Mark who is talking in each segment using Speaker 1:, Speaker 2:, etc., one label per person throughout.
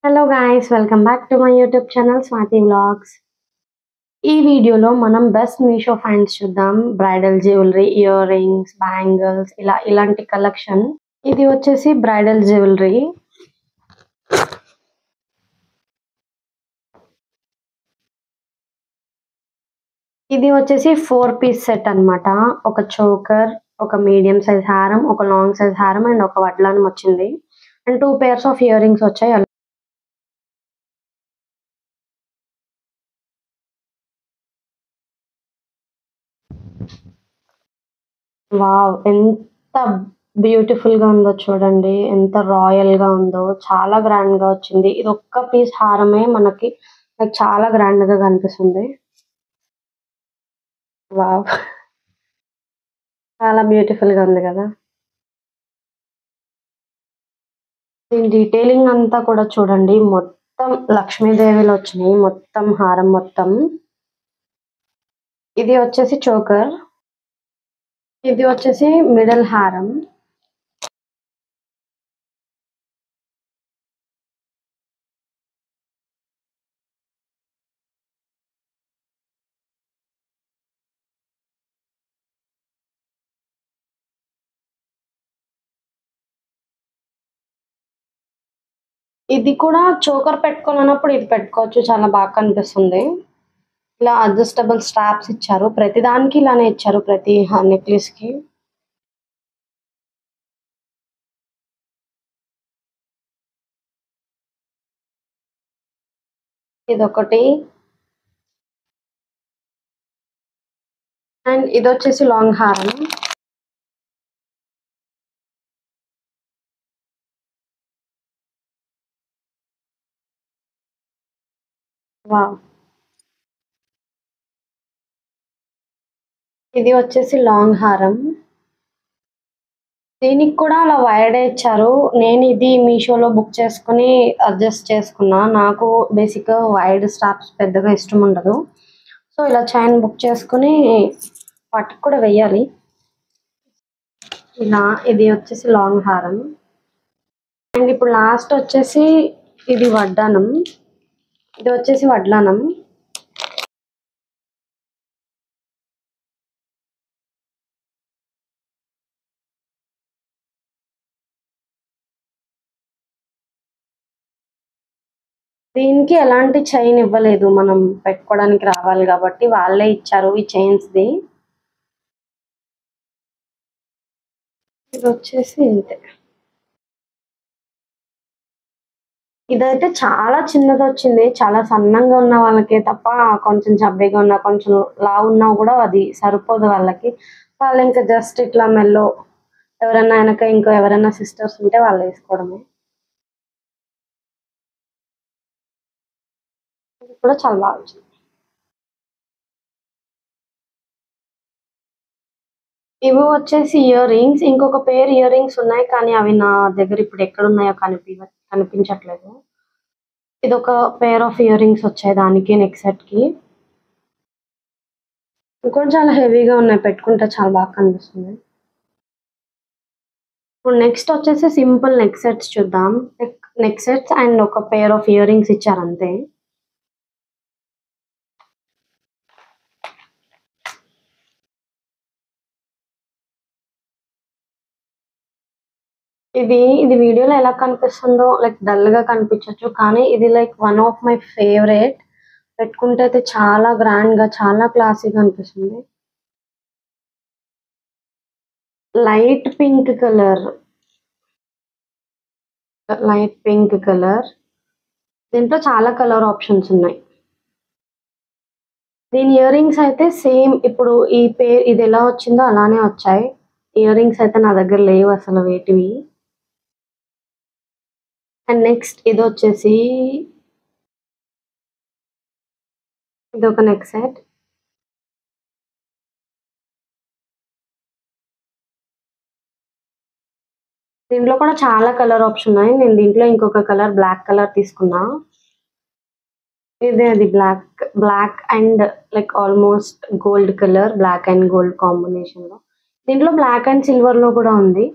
Speaker 1: Hello guys, welcome back to my YouTube channel Swathi vlogs. ఈ వీడియోలో మనం బెస్ట్ మీషో ఫైండ్స్ చూద్దాం. Bridal jewellery, ear rings, bangles, ఇలాంటి collection. ఇది వచ్చేసి బ్రైడల్ జ్యువెలరీ. ఇది వచ్చేసి 4 పీస్ సెట్ అన్నమాట. ఒక చోకర్, ఒక మీడియం సైజ్ హారం, ఒక లాంగ్ సైజ్ హారం అండ్ ఒక వడ్లానం వచ్చింది. And 2 pairs of ear rings వచ్చాయి. వావ్! ఎంత బ్యూటిఫుల్ గా ఉందో చూడండి. ఎంత రాయల్ గా ఉందో. చాలా గ్రాండ్ గా వచ్చింది. ఇది ఒక్క పీస్ హారమే మనకి చాలా గ్రాండ్ గా కనిపిస్తుంది. వావ్! చాలా బ్యూటిఫుల్ గా ఉంది కదా. దీని డీటెయిలింగ్ అంతా కూడా చూడండి. మొత్తం లక్ష్మీదేవిలు వచ్చినాయి. మొత్తం హారం మొత్తం. ఇది వచ్చేసి చోకర్. ఇది వచ్చేసి మిడిల్ హారం. ఇది కూడా చోకర్ పెట్టుకోవాలన్నప్పుడు ఇది పెట్టుకోవచ్చు. చాలా బాగా కనిపిస్తుంది. ఇలా అడ్జస్టబుల్ స్ట్రాప్స్ ఇచ్చారు. ప్రతి దానికి ఇలానే ఇచ్చారు. ప్రతి నెక్లెస్ కి. ఇదొకటి. అండ్ ఇది వచ్చేసి లాంగ్ హారం. వావ్! ఇది వచ్చేసి లాంగ్ హారం. దీనికి కూడా అలా వైర్డే ఇచ్చారు. నేను ఇది మీషోలో బుక్ చేసుకుని అడ్జస్ట్ చేసుకున్నా. నాకు బేసిక్‌గా వైర్డ్ స్ట్రాప్స్ పెద్దగా ఇష్టం ఉండదు. సో, ఇలా చైన్ బుక్ చేసుకుని పట్టుకు కూడా వెయ్యాలి. ఇలా ఇది వచ్చేసి లాంగ్ హారం. అండ్ ఇప్పుడు లాస్ట్ వచ్చేసి ఇది వడ్డానం. ఇది వచ్చేసి వడ్లానం. దీనికి ఎలాంటి చైన్ ఇవ్వలేదు. మనం పెట్టుకోవడానికి రావాలి కాబట్టి వాళ్ళే ఇచ్చారు ఈ చైన్స్‌ది. ఇది వచ్చేసి ఇంతే. ఇదైతే చాలా చిన్నదొచ్చింది. చాలా సన్నంగా ఉన్న వాళ్ళకే తప్ప కొంచెం చబ్బీగా ఉన్న, కొంచెం లావున్నా గూడా అది సరిపోదు వాళ్ళకి. వాళ్ళింక జస్ట్ ఇట్లా మెల్లో ఎవరన్నా ఎనక ఇంకో ఎవరైనా సిస్టర్స్ ఉంటే వాళ్ళేసుకోవడమే. ఇది కూడా చాలా బా వచ్చింది. ఇవి వచ్చేసి ఇయర్ రింగ్స్. ఇంకొక పెయిర్ ఇయర్ రింగ్స్ ఉన్నాయి. కానీ అవి నా దగ్గర ఇప్పుడు ఎక్కడున్నాయో కనిపించట్లేదు. ఇదొక పెయిర్ ఆఫ్ ఇయర్ రింగ్స్ వచ్చాయి దానికి నెక్ సెట్‌కి. ఇవి కూడా చాలా హెవీగా ఉన్నాయి. పెట్టుకుంటే చాలా బాగా కనిపిస్తుంది. ఇప్పుడు నెక్స్ట్ వచ్చేసి సింపుల్ నెక్ సెట్స్ చూద్దాం. నెక్ సెట్స్ అండ్ ఒక పెయిర్ ఆఫ్ ఇయర్ రింగ్స్ ఇచ్చారంతే. ఇది వీడియోలో ఎలా కనిపిస్తుందో డల్ గా కనిపించొచ్చు. కానీ ఇది వన్ ఆఫ్ మై ఫేవరెట్. పెట్టుకుంటే అయితే చాలా గ్రాండ్ గా, చాలా క్లాసీగా అనిపిస్తుంది. Light pink colour. Light pink colour. దీంట్లో చాలా కలర్ ఆప్షన్స్ ఉన్నాయి. దీని ఇయర్ రింగ్స్ అయితే సేమ్ ఇప్పుడు ఇది ఎలా వచ్చిందో అలానే వచ్చాయి. ఇయర్ రింగ్స్ అయితే నా దగ్గర లేవు అసలు వేటివి. అండ్ నెక్స్ట్ ఇదొచ్చేసి ఇదొక నెక్ సెట్. దీంట్లో కూడా చాలా కలర్ ఆప్షన్ ఉన్నాయి. నేను దీంట్లో ఇంకొక కలర్ బ్లాక్ కలర్ తీసుకున్నా. ఇదే అది black and almost gold colour. Black and gold combination లో. దీంట్లో బ్లాక్ అండ్ సిల్వర్ లో కూడా ఉంది.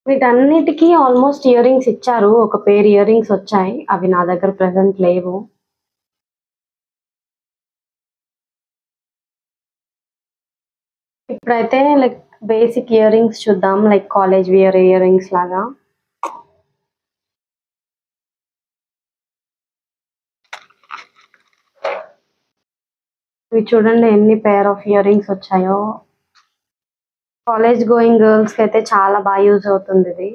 Speaker 1: వీటన్నిటికి ఆల్మోస్ట్ ఇయర్ రింగ్స్ ఇచ్చారు. ఒక పేర్ ఇయర్ రింగ్స్ వచ్చాయి. అవి నా దగ్గర ప్రెజెంట్ లేవు. ఇప్పుడైతే లైక్ బేసిక్ ఇయర్ రింగ్స్ చూద్దాం. Like college wear earrings లాగా. ఇవి చూడండి ఎన్ని పేర్ ఆఫ్ ఇయర్ రింగ్స్ వచ్చాయో. కాలేజ్ గోయింగ్ గర్ల్స్ కి అయితే చాలా బాగా యూజ్ అవుతుంది ఇది.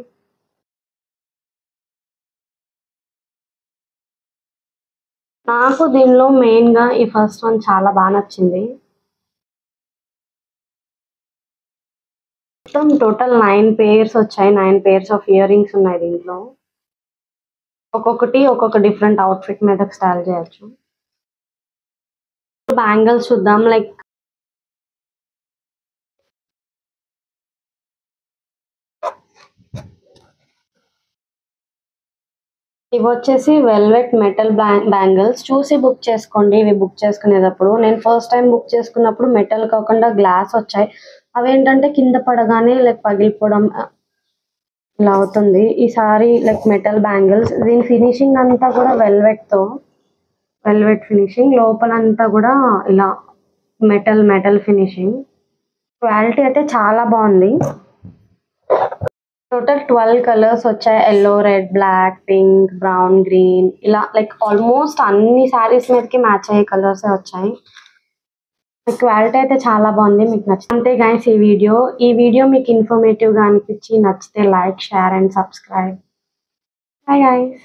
Speaker 1: నాకు దీనిలో మెయిన్ గా ఈ ఫస్ట్ వన్ చాలా బాగా నచ్చింది. మొత్తం టోటల్ 9 పేర్స్ వచ్చాయి. 9 పేర్స్ ఆఫ్ ఇయర్ రింగ్స్ ఉన్నాయి దీంట్లో. ఒక్కొక్కటి ఒక్కొక్క డిఫరెంట్ అవుట్ఫిట్ మీద స్టైల్ చేయొచ్చు. బ్యాంగిల్స్ చూద్దాం. లైక్ ఇవి వచ్చేసి వెల్వెట్ మెటల్ బ్యాంగిల్స్. చూసి బుక్ చేసుకోండి ఇవి బుక్ చేసుకునేటప్పుడు. నేను ఫస్ట్ టైం బుక్ చేసుకున్నప్పుడు మెటల్ కాకుండా గ్లాస్ వచ్చాయి. అవేంటంటే కింద పడగానే లైక్ పగిలిపోవడం ఇలా అవుతుంది. ఈసారి లైక్ మెటల్ బ్యాంగిల్స్. దీని ఫినిషింగ్ అంతా కూడా వెల్వెట్ ఫినిషింగ్. లోపలంతా కూడా ఇలా మెటల్ ఫినిషింగ్. క్వాలిటీ అయితే చాలా బాగుంది. టోటల్ 12 కలర్స్ వచ్చాయి. Yellow, red, black, pink, brown, green ఇలా లైక్ ఆల్మోస్ట్ అన్ని శారీస్ మీదకి మ్యాచ్ అయ్యే కలర్స్ వచ్చాయి. క్వాలిటీ అయితే చాలా బాగుంది. మీకు నచ్చింది అంతే గైస్. ఈ వీడియో మీకు ఇన్ఫర్మేటివ్ గా అనిపించి నచ్చితే like, share and subscribe. Bye guys.